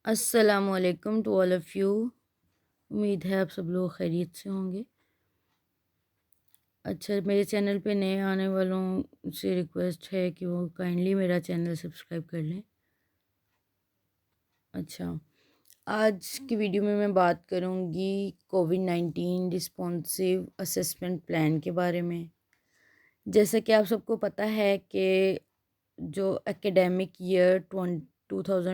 अस्सलामुअलैकुम to all of you. उम्मीद है आप सब लोग खैरियत से होंगे। अच्छा, मेरे चैनल पे नए आने वालों से रिक्वेस्ट है कि वो काइंडली मेरा चैनल सब्सक्राइब कर लें। अच्छा, आज की वीडियो में मैं बात करूँगी कोविड-19 रिस्पॉन्सिव असेसमेंट प्लान के बारे में। जैसा कि आप सबको पता है कि जो एकेडमिक ईयर 2020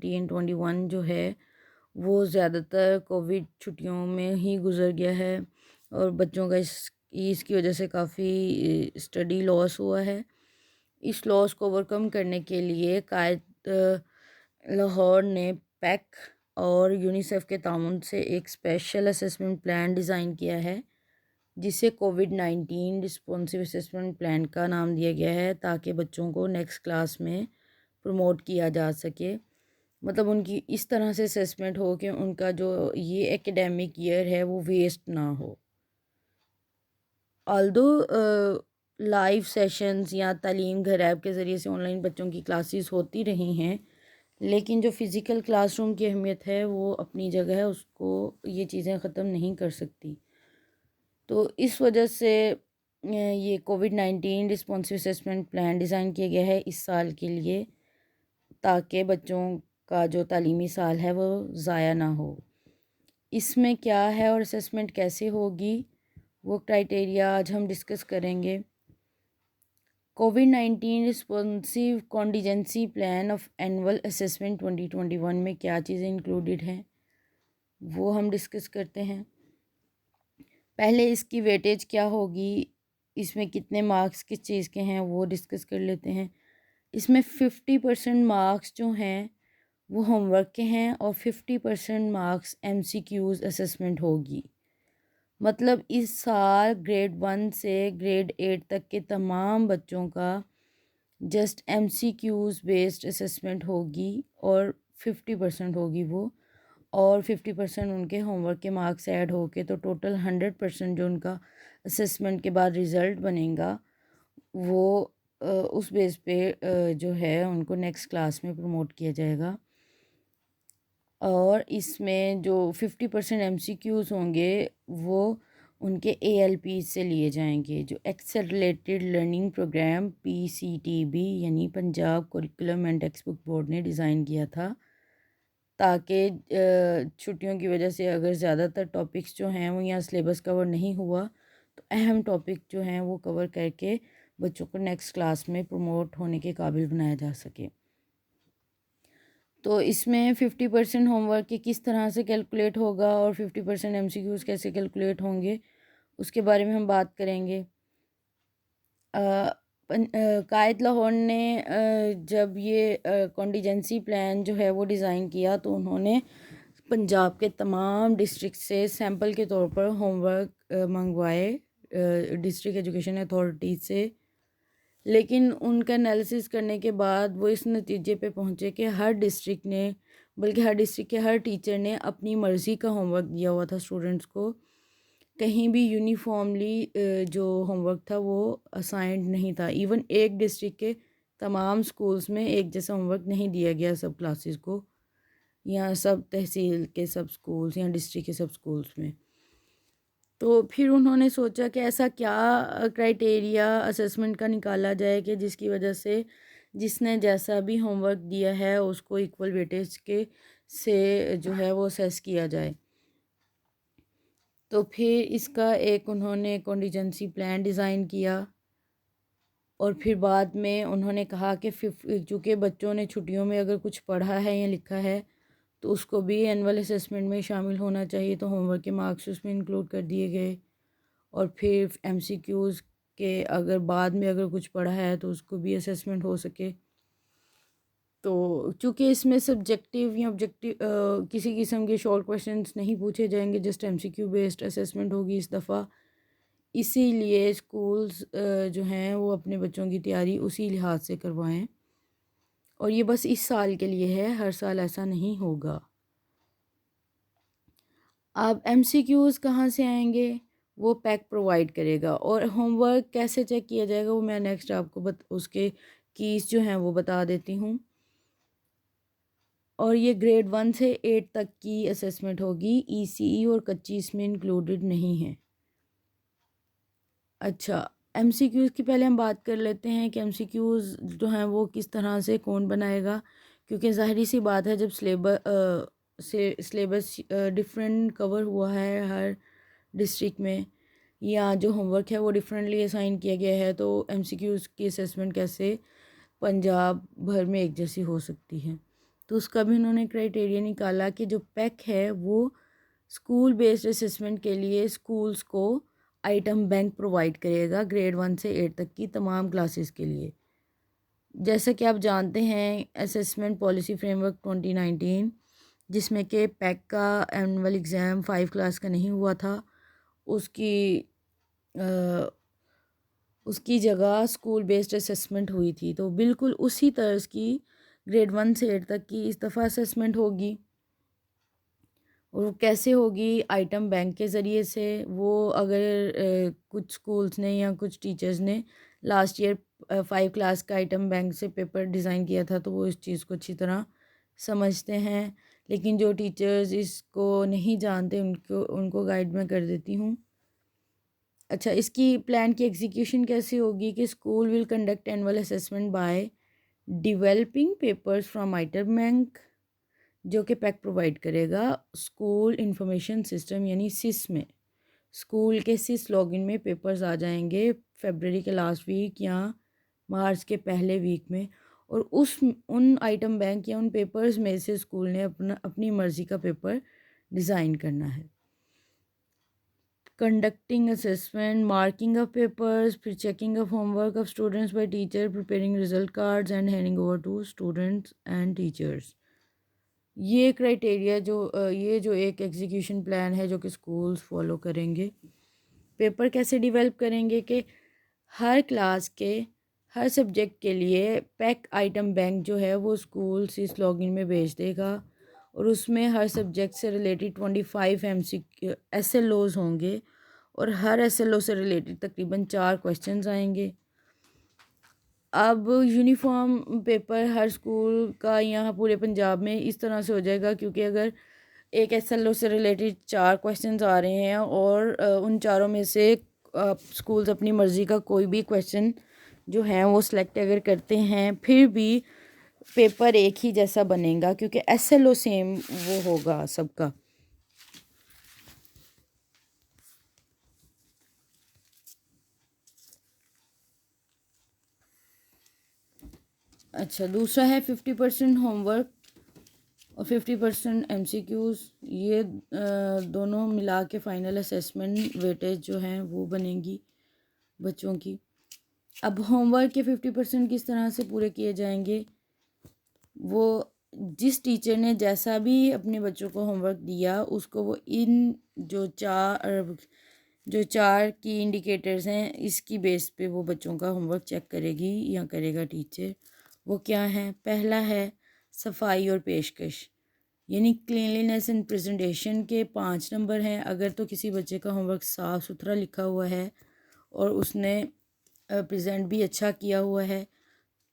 एंड 21 जो है वो ज़्यादातर कोविड छुट्टियों में ही गुजर गया है और बच्चों का इसकी वजह से काफ़ी स्टडी लॉस हुआ है। इस लॉस को ओवरकम करने के लिए कायद लाहौर ने पैक और यूनिसेफ के ताउन से एक स्पेशल असेसमेंट प्लान डिज़ाइन किया है जिसे कोविड-19 रिस्पॉन्सिव असेसमेंट प्लान का नाम दिया गया है ताकि बच्चों को नेक्स्ट क्लास में प्रमोट किया जा सके। मतलब उनकी इस तरह से असेसमेंट हो कि उनका जो ये एकेडमिक ईयर है वो वेस्ट ना हो। ऑल्दो लाइव सेशंस या तालीम घर ऐप के ज़रिए से ऑनलाइन बच्चों की क्लासेस होती रही हैं, लेकिन जो फ़िज़िकल क्लासरूम की अहमियत है वो अपनी जगह है, उसको ये चीज़ें ख़त्म नहीं कर सकती। तो इस वजह से ये कोविड-19 रिस्पॉन्सिव असेसमेंट प्लान डिज़ाइन किया गया है इस साल के लिए, ताकि बच्चों का जो तालीमी साल है वो ज़ाया ना हो। इसमें क्या है और असेसमेंट कैसे होगी, वो क्राइटेरिया आज हम डिस्कस करेंगे। कोविड-19 responsive contingency plan of annual assessment 2021 में क्या चीज़ें इंक्लूडेड हैं वो हम डिस्कस करते हैं। पहले इसकी वेटेज क्या होगी, इसमें कितने मार्क्स किस चीज़ के हैं वो डिस्कस कर लेते हैं। इसमें 50% मार्क्स जो हैं वो होमवर्क के हैं और 50% मार्क्स एमसीक्यूज़ असेसमेंट होगी। मतलब इस साल ग्रेड 1 से ग्रेड 8 तक के तमाम बच्चों का जस्ट एमसीक्यूज़ बेस्ड असेसमेंट होगी और 50% होगी वो, और 50% उनके होमवर्क के मार्क्स ऐड होके तो टोटल 100% जो उनका असेसमेंट के बाद रिज़ल्ट बनेगा वो उस बेस पे जो है उनको नेक्स्ट क्लास में प्रमोट किया जाएगा। और इसमें जो 50% एमसीक्यूज़ होंगे वो उनके एएलपी से लिए जाएंगे, जो एक्सेलरेटेड लर्निंग प्रोग्राम पीसीटीबी यानी Punjab curriculum and text book board ने डिज़ाइन किया था, ताकि छुट्टियों की वजह से अगर ज़्यादातर टॉपिक्स जो हैं वो यहाँ सिलेबस कवर नहीं हुआ तो अहम टॉपिक जो हैं वो कवर करके बच्चों को नेक्स्ट क्लास में प्रमोट होने के काबिल बनाया जा सके। तो इसमें 50% होमवर्क के किस तरह से कैलकुलेट होगा और 50% एमसीक्यूज़ कैसे कैलकुलेट होंगे उसके बारे में हम बात करेंगे। कायद लाहौर ने जब ये कॉन्टीजेंसी प्लान जो है वो डिज़ाइन किया तो उन्होंने पंजाब के तमाम डिस्ट्रिक्ट से सैंपल के तौर पर होमवर्क मंगवाए डिस्ट्रिक्ट एजुकेशन अथॉरिटी से, लेकिन उनका एनालिसिस करने के बाद वो इस नतीजे पे पहुँचे कि हर डिस्ट्रिक्ट ने, बल्कि हर डिस्ट्रिक्ट के हर टीचर ने अपनी मर्ज़ी का होमवर्क दिया हुआ था स्टूडेंट्स को। कहीं भी यूनिफॉर्मली जो होमवर्क था वो असाइंड नहीं था। इवन एक डिस्ट्रिक्ट के तमाम स्कूल्स में एक जैसा होमवर्क नहीं दिया गया सब क्लासेस को, या सब तहसील के सब स्कूल्स या डिस्ट्रिक्ट के सब स्कूल्स में। तो फिर उन्होंने सोचा कि ऐसा क्या क्राइटेरिया असेसमेंट का निकाला जाए कि जिसकी वजह से जिसने जैसा भी होमवर्क दिया है उसको इक्वल वेटेज के से जो है वो असेस किया जाए। तो फिर इसका एक उन्होंने कॉन्टीजेंसी प्लान डिज़ाइन किया और फिर बाद में उन्होंने कहा कि चूँकि बच्चों ने छुट्टियों में अगर कुछ पढ़ा है या लिखा है तो उसको भी एनुअल असेसमेंट में शामिल होना चाहिए, तो होमवर्क के मार्क्स उसमें इंक्लूड कर दिए गए। और फिर एमसीक्यूज़ के अगर बाद में अगर कुछ पढ़ा है तो उसको भी असेसमेंट हो सके। तो चूँकि इसमें सब्जेक्टिव या ऑब्जेक्टिव किसी किस्म के शॉर्ट क्वेश्चंस नहीं पूछे जाएंगे, जस्ट एमसीक्यू बेस्ड असेसमेंट होगी इस दफ़ा, इसीलिए स्कूल्स जो हैं वो अपने बच्चों की तैयारी उसी लिहाज से करवाएं। और ये बस इस साल के लिए है, हर साल ऐसा नहीं होगा। अब एमसीक्यूज़ कहाँ से आएंगे, वो पैक प्रोवाइड करेगा। और होमवर्क कैसे चेक किया जाएगा वो मैं नेक्स्ट आपको उसके कीज़ जो हैं वो बता देती हूँ। और ये ग्रेड 1 से 8 तक की असेसमेंट होगी। ईसीई और कच्ची इसमें इंक्लूडेड नहीं है। अच्छा, एमसीक्यूज़ की पहले हम बात कर लेते हैं कि एमसीक्यूज़ जो हैं वो किस तरह से कौन बनाएगा, क्योंकि ज़ाहिरी सी बात है जब सिलेबस डिफरेंट कवर हुआ है हर डिस्ट्रिक्ट में, या जो होमवर्क है वो डिफरेंटली असाइन किया गया है, तो एमसीक्यूज़ की असेसमेंट कैसे पंजाब भर में एक जैसी हो सकती है। तो उसका भी उन्होंने क्राइटेरिया निकाला कि जो पैक है वो स्कूल बेस्ड असेसमेंट के लिए स्कूल्स को आइटम बैंक प्रोवाइड करेगा ग्रेड 1 से 8 तक की तमाम क्लासेस के लिए। जैसा कि आप जानते हैं असेसमेंट पॉलिसी फ्रेमवर्क 2019, जिसमें कि पैक का एनुअल एग्ज़ाम 5 क्लास का नहीं हुआ था, उसकी अ, उसकी जगह स्कूल बेस्ड असेसमेंट हुई थी। तो बिल्कुल उसी तर्ज की ग्रेड 1 से 8 तक की इस दफ़ा असेसमेंट होगी। और वो कैसे होगी? आइटम बैंक के ज़रिए से। वो अगर कुछ स्कूल्स ने या कुछ टीचर्स ने लास्ट ईयर 5 क्लास का आइटम बैंक से पेपर डिज़ाइन किया था, तो वो इस चीज़ को अच्छी तरह समझते हैं। लेकिन जो टीचर्स इसको नहीं जानते उनको उनको गाइड मैं कर देती हूँ। अच्छा, इसकी प्लान की एग्जीक्यूशन कैसे होगी कि school will conduct annual assessment bye developing papers from item bank, जो कि पैक प्रोवाइड करेगा स्कूल इंफॉर्मेशन सिस्टम यानी सिस में। स्कूल के सिस लॉगिन में पेपर्स आ जाएंगे फरवरी के लास्ट वीक या मार्च के पहले वीक में, और उन आइटम बैंक या उन पेपर्स में से स्कूल ने अपनी मर्ज़ी का पेपर डिज़ाइन करना है। Conducting assessment, marking of papers, फिर checking of homework of students by teacher, preparing result cards and handing over to students and teachers. ये क्राइटेरिया ये जो एक एग्जीक्यूशन प्लान है जो कि स्कूल्स फॉलो करेंगे। पेपर कैसे डिवेल्प करेंगे कि हर क्लास के हर सब्जेक्ट के लिए पैक आइटम बैंक जो है वो स्कूल इस लॉगिन में भेज देगा, और उसमें हर सब्जेक्ट से रिलेटेड 25 SLOs होंगे, और हर SLO से रिलेटेड तकरीबन 4 क्वेश्चंस आएंगे। अब यूनिफॉर्म पेपर हर स्कूल का यहाँ पूरे पंजाब में इस तरह से हो जाएगा, क्योंकि अगर एक SLO से रिलेटेड 4 क्वेश्चंस आ रहे हैं और उन चारों में से स्कूल्स अपनी मर्ज़ी का कोई भी क्वेश्चन जो है वो सिलेक्ट अगर करते हैं, फिर भी पेपर एक ही जैसा बनेगा, क्योंकि SLO सेम वो होगा सबका। अच्छा, दूसरा है 50% होमवर्क और 50% MCQs। ये दोनों मिला के फ़ाइनल असेसमेंट वेटेज जो हैं वो बनेंगी बच्चों की। अब होमवर्क के 50% किस तरह से पूरे किए जाएंगे? वो जिस टीचर ने जैसा भी अपने बच्चों को होमवर्क दिया उसको वो इन जो चार की इंडिकेटर्स हैं इसकी बेस पे वो बच्चों का होमवर्क चेक करेगी या करेगा टीचर। वो क्या है? पहला है सफाई और पेशकश, यानी क्लीनलीनेस एंड प्रेजेंटेशन के 5 नंबर हैं। अगर तो किसी बच्चे का होमवर्क साफ़ सुथरा लिखा हुआ है और उसने प्रेजेंट भी अच्छा किया हुआ है,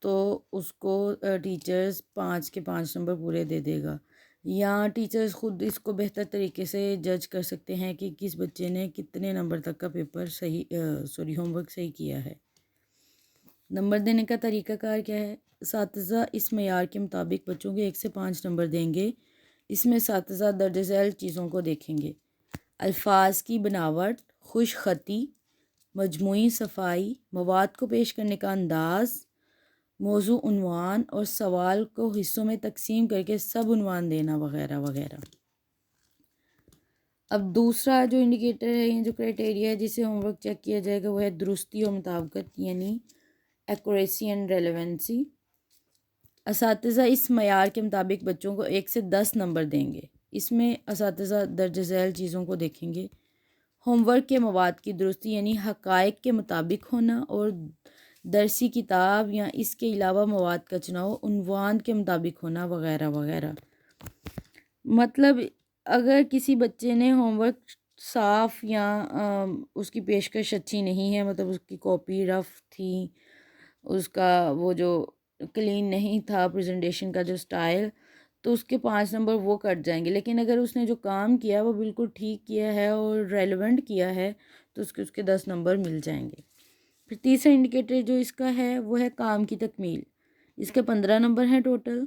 तो उसको टीचर्स 5 के 5 नंबर पूरे दे देगा। या टीचर्स ख़ुद इसको बेहतर तरीके से जज कर सकते हैं कि किस बच्चे ने कितने नंबर तक का पेपर होमवर्क सही किया है। नंबर देने का तरीक़ाकार क्या है? असातिज़ा इस मयार के मुताबिक बच्चों को 1 से 5 नंबर देंगे। इसमें असातिज़ा दर्ज झैल चीज़ों को देखेंगे: अल्फाज की बनावट, खुश ख़ती, मजमूई सफाई, मवाद को पेश करने का अंदाज़, मौजू उन्वान और सवाल को हिस्सों में तकसीम करके सब उन्वान देना वगैरह वगैरह। अब दूसरा जो इंडिकेटर है या जो क्राइटेरिया है जिसे होमवर्क चेक किया जाएगा वो है दुरुस्ती और मुताबिकत, यानी एक्यूरेसी एंड रेलेवेंसी। असातिज़ा इस मयार के मुताबिक बच्चों को 1 से 10 नंबर देंगे। इसमें असातिज़ा दर्ज झैल चीज़ों को देखेंगे: होमवर्क के मवाद की दुरुस्ती यानी हक़ाइक़ के मुताबिक होना, और दरसी किताब या इसके अलावा मवाद का चुनाव उन्वान के मुताबिक होना वगैरह वगैरह। मतलब अगर किसी बच्चे ने होमवर्क साफ़ या उसकी पेशकश अच्छी नहीं है, मतलब उसकी कॉपी रफ़ थी, उसका वो जो क्लीन नहीं था प्रेजेंटेशन का जो स्टाइल, तो उसके 5 नंबर वो कट जाएंगे। लेकिन अगर उसने जो काम किया वो बिल्कुल ठीक किया है और रेलेवेंट किया है तो उसके 10 नंबर मिल जाएंगे। फिर तीसरा इंडिकेटर जो इसका है वो है काम की तकमील। इसके 15 नंबर हैं टोटल।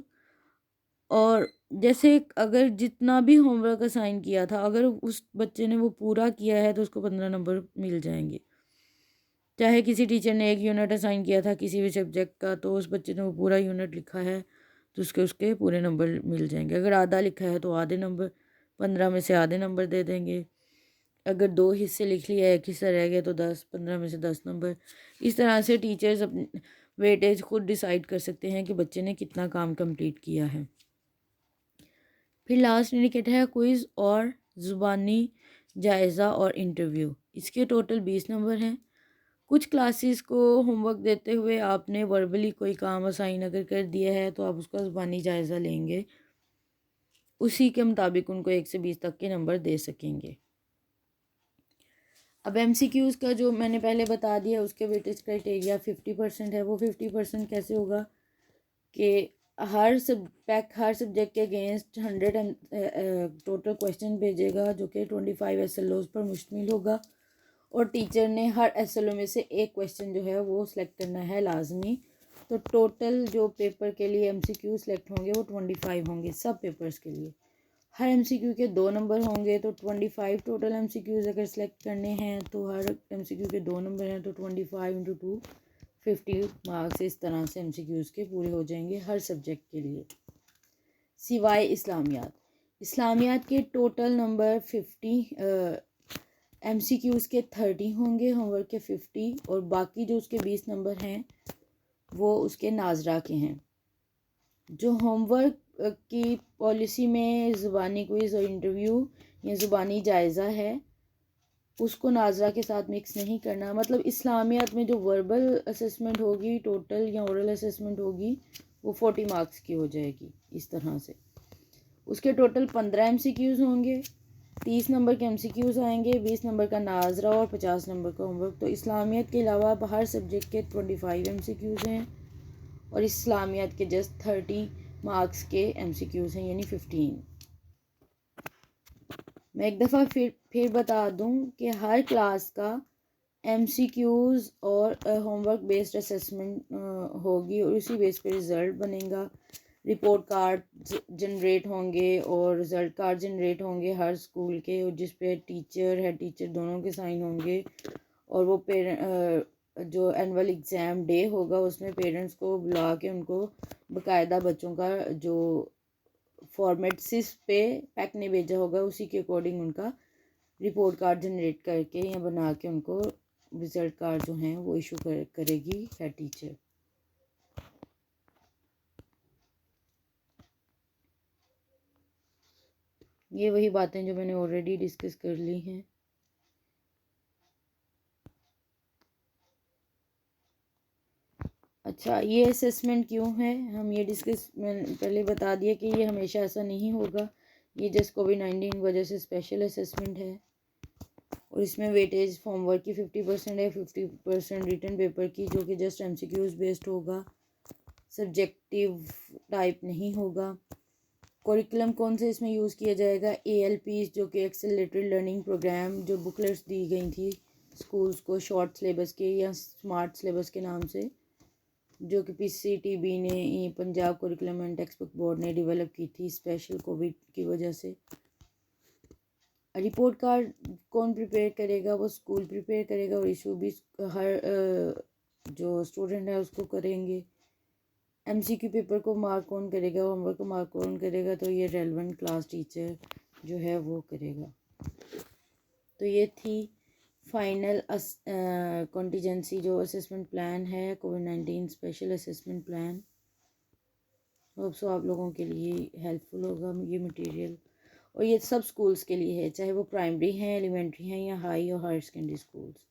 और जैसे अगर जितना भी होमवर्क असाइन किया था अगर उस बच्चे ने वो पूरा किया है तो उसको 15 नंबर मिल जाएंगे। चाहे किसी टीचर ने एक यूनिट असाइन किया था किसी भी सब्जेक्ट का तो उस बच्चे ने वो पूरा यूनिट लिखा है तो उसके पूरे नंबर मिल जाएंगे। अगर आधा लिखा है तो आधे नंबर, 15 में से आधे नंबर दे देंगे। अगर 2 हिस्से लिख लिया, एक हिस्सा रह गया तो 10, 15 में से 10 नंबर। इस तरह से टीचर्स अपने वेटेज खुद डिसाइड कर सकते हैं कि बच्चे ने कितना काम कंप्लीट किया है। फिर लास्ट इंडिकेटर है क्विज़ और ज़ुबानी जायज़ा और इंटरव्यू। इसके टोटल 20 नंबर हैं। कुछ क्लासेस को होमवर्क देते हुए आपने वर्बली कोई काम असाइन अगर कर दिया है तो आप उसका ज़ुबानी जायज़ा लेंगे, उसी के मुताबिक उनको 1 से 20 तक के नंबर दे सकेंगे। अब MCQs का जो मैंने पहले बता दिया उसके वेटेज क्राइटेरिया 50% है। वो 50% कैसे होगा कि हर सब्जेक्ट के अगेंस्ट 100 टोटल क्वेश्चन भेजेगा जो कि 25 SLOs पर मुश्तमिल होगा और टीचर ने हर SLO में से एक क्वेश्चन जो है वो सिलेक्ट करना है लाजमी। तो टोटल जो पेपर के लिए MCQ सिलेक्ट होंगे वो 25 होंगे सब पेपर्स के लिए। हर MCQ के 2 नंबर होंगे तो 25 टोटल MCQs अगर सिलेक्ट करने हैं तो हर MCQ के 2 नंबर हैं तो 25 इंटू 2 50 मार्क्स। इस तरह से MCQs के पूरे हो जाएंगे हर सब्जेक्ट के लिए सिवाय इस्लामियात के टोटल नंबर 50, MCQs के 30 होंगे, होमवर्क के 50 और बाकी जो उसके 20 नंबर हैं वो उसके नाजरा के हैं। जो होमवर्क की पॉलिसी में ज़ुबानी क्विज़ और इंटरव्यू या ज़ुबानी जायज़ा है उसको नाजरा के साथ मिक्स नहीं करना। मतलब इस्लामियात में जो वर्बल असेसमेंट होगी टोटल या ओरल असेसमेंट होगी वो 40 मार्क्स की हो जाएगी। इस तरह से उसके टोटल 15 MCQs होंगे, 30 नंबर के MCQs आएंगे, 20 नंबर का नाजरा और 50 नंबर का होमवर्क। तो इस्लामियत के अलावा हर सब्जेक्ट के 25 MCQs हैं और इस्लामियत के जस्ट 30 मार्क्स के MCQs हैं यानी 15। मैं एक दफ़ा फिर बता दूं कि हर क्लास का MCQs और होमवर्क बेस्ड असेसमेंट होगी और उसी बेस पे रिज़ल्ट बनेगा। रिपोर्ट कार्ड जनरेट होंगे और रिज़ल्ट कार्ड जनरेट होंगे हर स्कूल के और जिस पे हेड टीचर दोनों के साइन होंगे। और वो जो एनुअल एग्ज़ाम डे होगा उसमें पेरेंट्स को बुला के उनको बाकायदा बच्चों का जो फॉर्मेट सिस पे पैक ने भेजा होगा उसी के अकॉर्डिंग उनका रिपोर्ट कार्ड जनरेट करके या बना के उनको रिज़ल्ट कार्ड जो हैं वो इशू करेगी हेड टीचर। ये वही बातें जो मैंने ऑलरेडी डिस्कस कर ली हैं। अच्छा, ये असेसमेंट क्यों है हम ये डिस्कस मैंने पहले बता दिया कि ये हमेशा ऐसा नहीं होगा। ये जस्ट कोविड-19 वजह से स्पेशल असेसमेंट है और इसमें वेटेज होमवर्क की 50% है, 50% रिटन पेपर की जो कि जस्ट MCQs बेस्ड होगा, सब्जेक्टिव टाइप नहीं होगा। करिकुलम कौन से इसमें यूज़ किया जाएगा? ALP जो कि एक्सेलरेटेड लर्निंग प्रोग्राम जो बुकलेट्स दी गई थी स्कूल्स को शॉर्ट सिलेबस के या स्मार्ट सिलेबस के नाम से जो कि PCTB ने Punjab curriculum and text book board ने डेवलप की थी स्पेशल कोविड की वजह से। रिपोर्ट कार्ड कौन प्रिपेयर करेगा? वो स्कूल प्रिपेयर करेगा और इशू भी हर जो स्टूडेंट है उसको करेंगे। MCQ पेपर को मार्क कौन करेगा? होमवर्क को मार्क कौन करेगा? तो ये रेलेवेंट क्लास टीचर जो है वो करेगा। तो ये थी फाइनल कॉन्टीजेंसी जो असेसमेंट प्लान है कोविड-19 special assessment plan. Hope so आप लोगों के लिए हेल्पफुल होगा ये मटेरियल और ये सब स्कूल्स के लिए है चाहे वो प्राइमरी हैं, एलिमेंट्री हैं या हाई और हायर सेकेंडरी स्कूल्स।